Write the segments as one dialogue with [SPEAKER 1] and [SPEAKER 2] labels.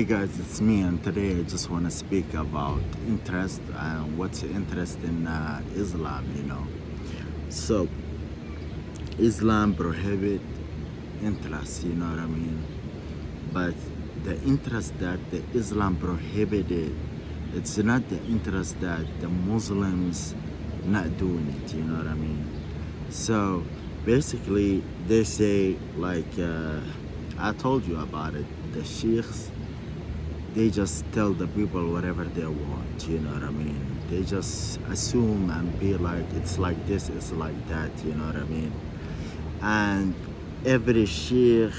[SPEAKER 1] Hey guys, it's me, and today I just want to speak about interest and what's interest in Islam. So, Islam prohibit interest, you know what I mean? But the interest that the Islam prohibited, it's not the interest that the Muslims not doing it, you know what I mean? So, basically, they say, I told you about it, the sheikhs, they just tell the people whatever they want, you know what I mean? They just assume and be like, it's like this, it's like that, you know what I mean? And every sheikh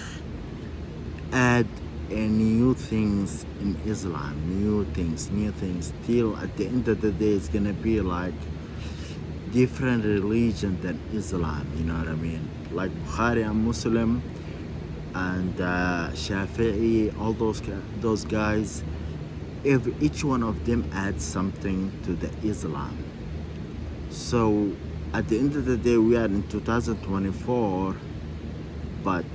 [SPEAKER 1] add a new things in Islam, new things, till at the end of the day it's gonna be like different religion than Islam, you know what I mean? Like Bukhari and Muslim and Shafi'i, all those guys, each one of them adds something to the Islam. So at the end of the day, we are in 2024, but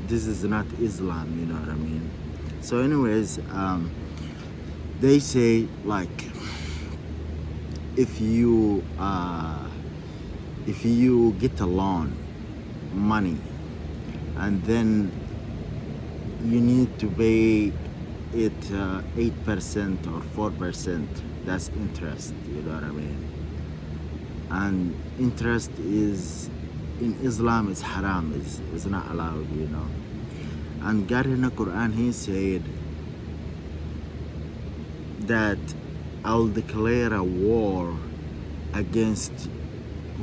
[SPEAKER 1] this is not Islam, you know what I mean? So anyways, they say like if you get a loan money and then you need to pay it 8% or 4%, that's interest, you know what I mean? And interest is in Islam is haram, is not allowed, you know. And God in the Quran, he said that I'll declare a war against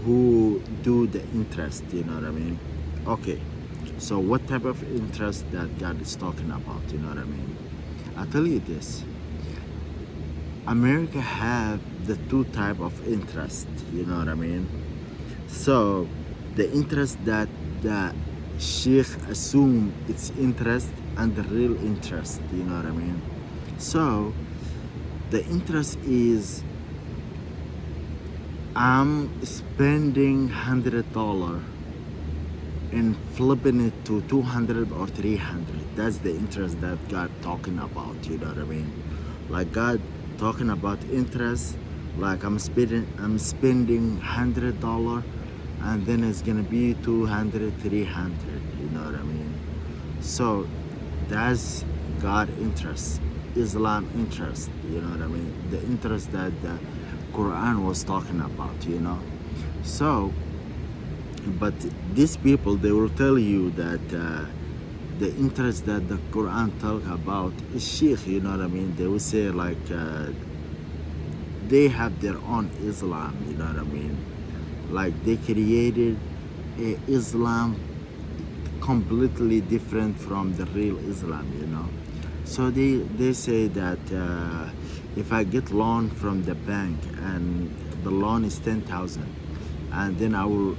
[SPEAKER 1] who do the interest, you know what I mean? Okay, so what type of interest that God is talking about, you know what I mean? I'll tell you this. America have the two type of interest, you know what I mean? So the interest that the sheikh assume it's interest and the real interest, you know what I mean? So the interest is I'm spending $100 and flipping it to 200 or 300. That's the interest that God talking about, you know what I mean? Like God talking about interest, like I'm spending $100 and then it's gonna be 200, 300, you know what I mean? So that's God interest, Islam interest, you know what I mean? The interest that the Quran was talking about, you know? So but these people, they will tell you that the interest that the Quran talk about is sheikh, you know what I mean? They will say like they have their own Islam, you know what I mean? Like they created a Islam completely different from the real Islam, you know? So they say that if I get loan from the bank and the loan is 10,000, and then I will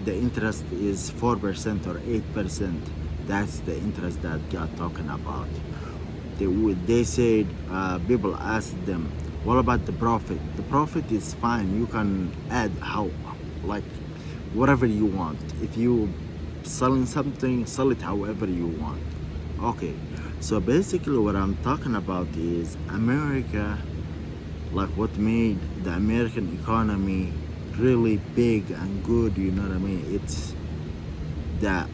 [SPEAKER 1] the interest is 4% or 8%. That's the interest that God talking about. They said people asked them, what about the profit? The profit is fine. You can add how, like whatever you want. If you selling something, sell it however you want. Okay, so basically what I'm talking about is America, like what made the American economy really big and good, you know what I mean? It's the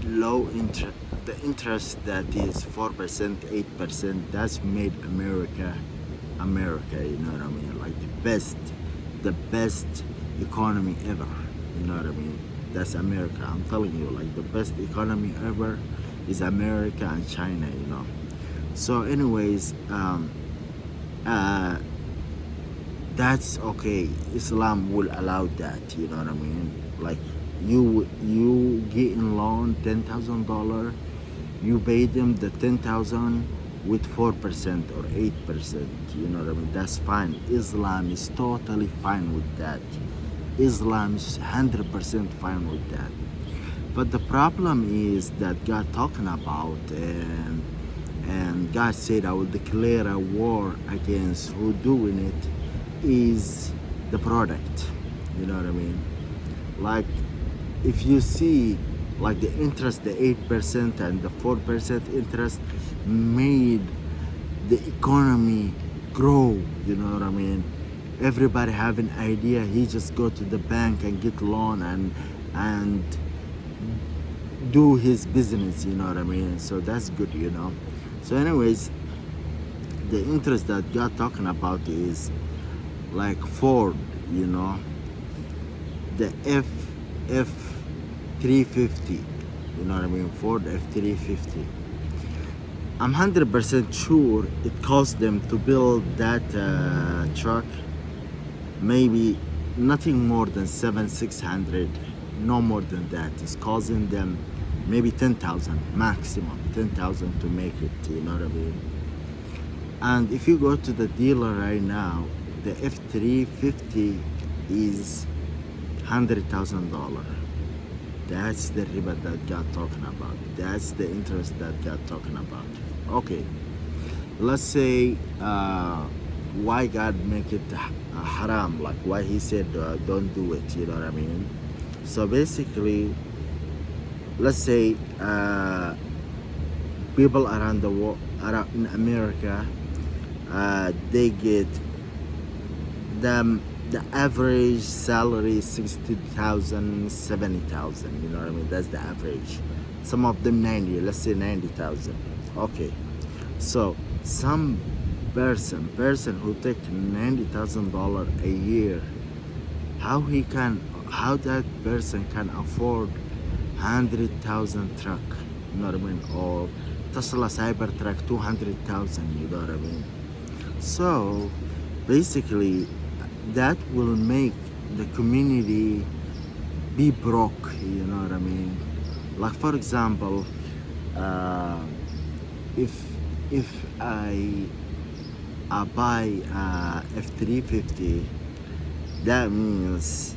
[SPEAKER 1] low interest, the interest that is 4%, 8%. That's made America, you know what I mean? Like the best economy ever, you know what I mean? That's America. I'm telling you, like the best economy ever is America and China, you know. So, anyways, that's okay. Islam will allow that, you know what I mean? Like you get in loan $10,000, you pay them the 10,000 with 4% or 8%, you know what I mean? That's fine. Islam is totally fine with that. Islam is 100% fine with that. But the problem is that God talking about and God said I will declare a war against who doing it is the product, you know what I mean? Like if you see Like the interest, the 8% and the 4% interest made the economy grow, you know what I mean? Everybody have an idea, he just go to the bank and get loan and do his business, you know what I mean? So that's good, you know. So anyways, the interest that God talking about is like Ford, you know, the F 350, you know what I mean? Ford F 350. I'm 100% sure it cost them to build that truck maybe nothing more than 600, no more than that. It's costing them maybe 10,000 maximum, 10,000 to make it, you know what I mean? And if you go to the dealer right now, the F350 is $100,000. That's the riba that God talking about. That's the interest that God talking about. Okay, let's say why God make it haram, like why he said don't do it, you know what I mean? So basically, let's say people around the world, around in America, they get the average salary is 60,000, 70,000, you know what I mean? That's the average. Some of them 90, let's say 90,000. Okay, so some person who take $90,000 a year, how that person can afford 100,000 truck, you know what I mean? Or Tesla Cybertruck 200,000, you know what I mean? So basically, that will make the community be broke, you know what I mean? Like for example, if I buy F350, that means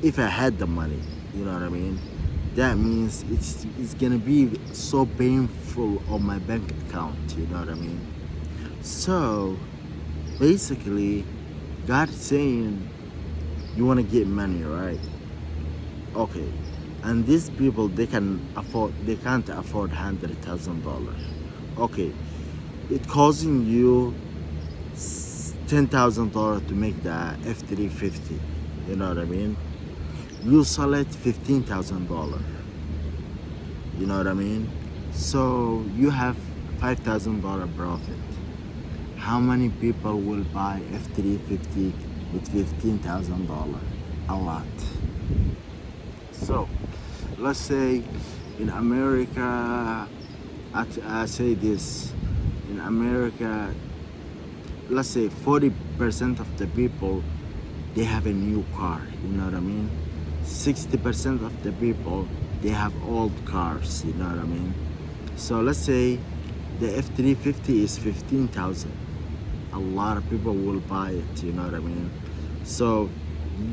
[SPEAKER 1] if I had the money, you know what I mean? That means it's gonna be so painful on my bank account, you know what I mean? So basically, God is saying you want to get money, right? Okay, and these people they can't afford $100,000. Okay, it causing you $10,000 to make the F350. You know what I mean? You sell it $15,000. You know what I mean? So you have $5,000 profit. How many people will buy F350 with $15,000? A lot. So let's say in America, I say this, in America, let's say 40% of the people, they have a new car, you know what I mean? 60% of the people, they have old cars, you know what I mean? So let's say the F350 is 15,000. A lot of people will buy it, you know what I mean? So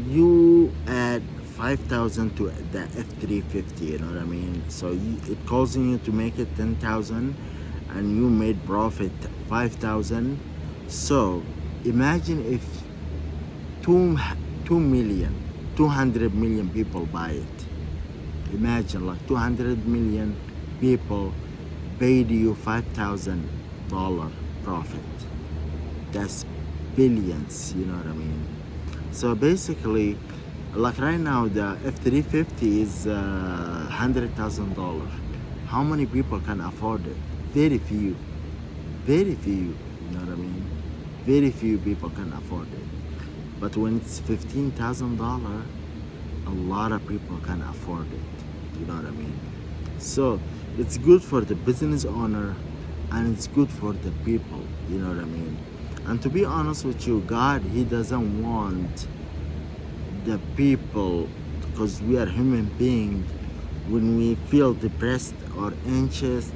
[SPEAKER 1] you add 5,000 to the F350, you know what I mean? So it causing you to make it 10,000 and you made profit 5,000. So imagine if 200 million people buy it. Imagine like 200 million people paid you $5,000 profit. That's billions, you know what I mean? So basically, like right now, the F350 is $100,000. How many people can afford it? Very few. Very few, you know what I mean? Very few people can afford it. But when it's $15,000, a lot of people can afford it, you know what I mean? So it's good for the business owner and it's good for the people, you know what I mean? And to be honest with you, God, he doesn't want the people, because we are human beings, when we feel depressed or anxious,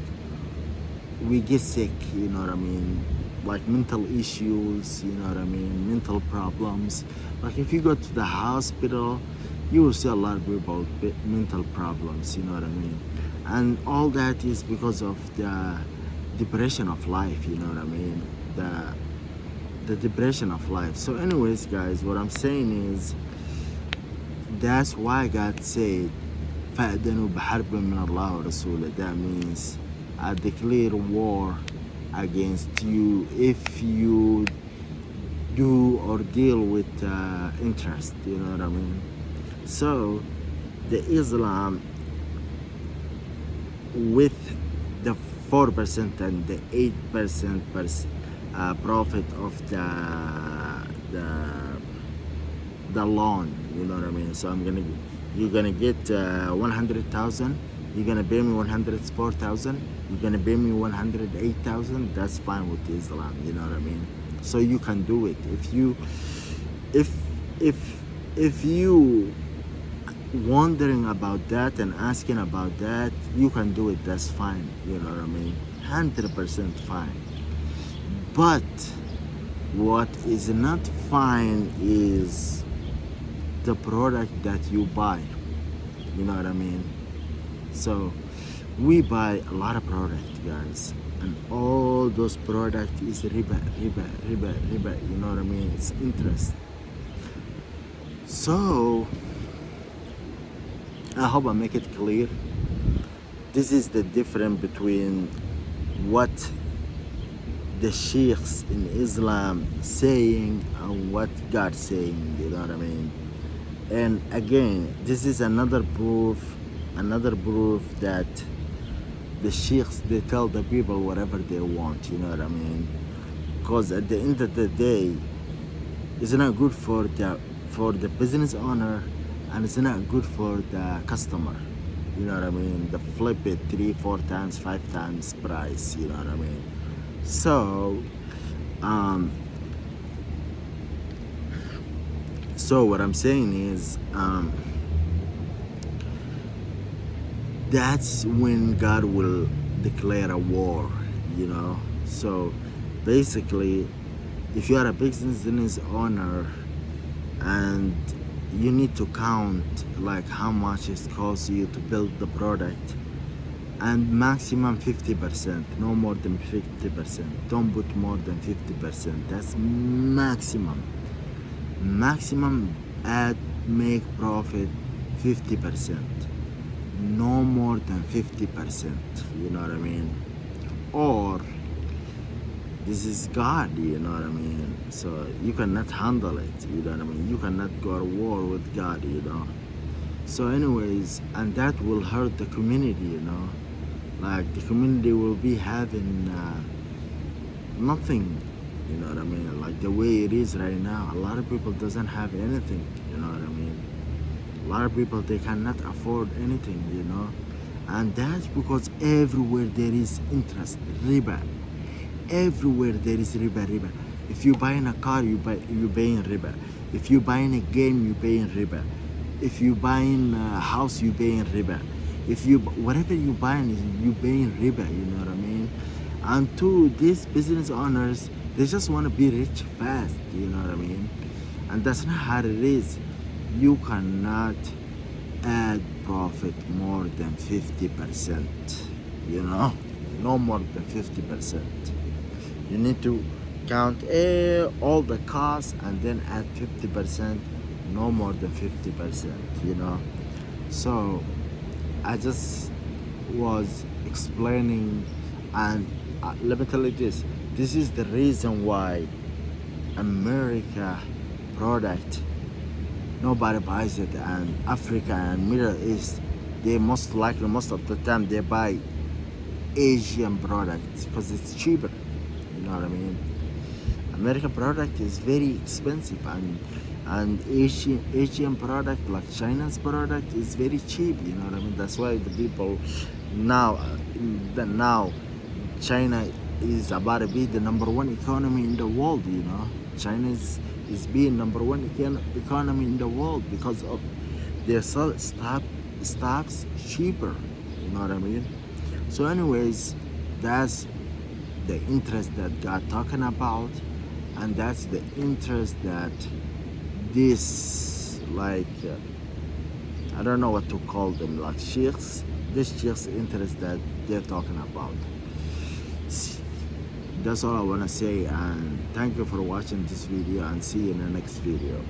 [SPEAKER 1] we get sick, you know what I mean? Like mental issues, you know what I mean? Mental problems. Like if you go to the hospital, you will see a lot of people with mental problems, you know what I mean? And all that is because of the depression of life, you know what I mean? The depression of life. So anyways, guys, what I'm saying is that's why God said فأذنوا بحرب من الله ورسوله. That means I declare war against you if you do or deal with interest, you know what I mean? So the Islam with the 4% and the 8% profit of the loan, you know what I mean? So you're gonna get 100,000, you're gonna pay me 104,000, you're gonna pay me 108,000. That's fine with Islam, you know what I mean? So you can do it. If you wondering about that and asking about that, you can do it. That's fine, you know what I mean? 100% fine. But what is not fine is the product that you buy, you know what I mean? So we buy a lot of product, guys, and all those product is riba, you know what I mean? It's interest. So I hope I make it clear. This is the difference between what the sheikhs in Islam saying and what God saying, you know what I mean? And again, this is another proof that the sheikhs, they tell the people whatever they want, you know what I mean? Because at the end of the day, it's not good for the business owner, and it's not good for the customer, you know what I mean? The flip it 3, 4 times, 5 times price, you know what I mean? So what I'm saying is that's when God will declare a war, you know? So basically, if you are a business owner and you need to count like how much it costs you to build the product, and maximum 50%, no more than 50%. Don't put more than 50%. That's maximum. Make profit 50%. No more than 50%. You know what I mean? Or this is God, you know what I mean? So you cannot handle it, you know what I mean? You cannot go to war with God, you know? So anyways, and that will hurt the community, you know? Like the community will be having nothing, you know what I mean? Like the way it is right now, a lot of people doesn't have anything, you know what I mean? A lot of people, they cannot afford anything, you know? And that's because everywhere there is interest, riba. Everywhere there is riba. If you buying a car, you paying riba. If you buying a game, you paying riba. If you buying a house, you paying riba. Whatever you buying, you paying riba, you know what I mean? And two, these business owners, they just want to be rich fast, you know what I mean? And that's not how it is. You cannot add profit more than 50%, you know? No more than 50%. You need to count all the costs and then add 50%, no more than 50%, you know? So I just was explaining, and let me tell you this is the reason why America product, nobody buys it, and Africa and Middle East, they most likely, most of the time, they buy Asian products because it's cheaper, you know what I mean? American product is very expensive, and Asian product like China's product is very cheap, you know what I mean? That's why the people now China is about to be the #1 economy in the world, you know? China is being #1 economy in the world because of their stocks cheaper, you know what I mean? So anyways, that's the interest that God talking about, and that's the interest that this, like I don't know what to call them, like sheikhs, this sheikhs interest that they're talking about. That's all I want to say, and thank you for watching this video, and see you in the next video.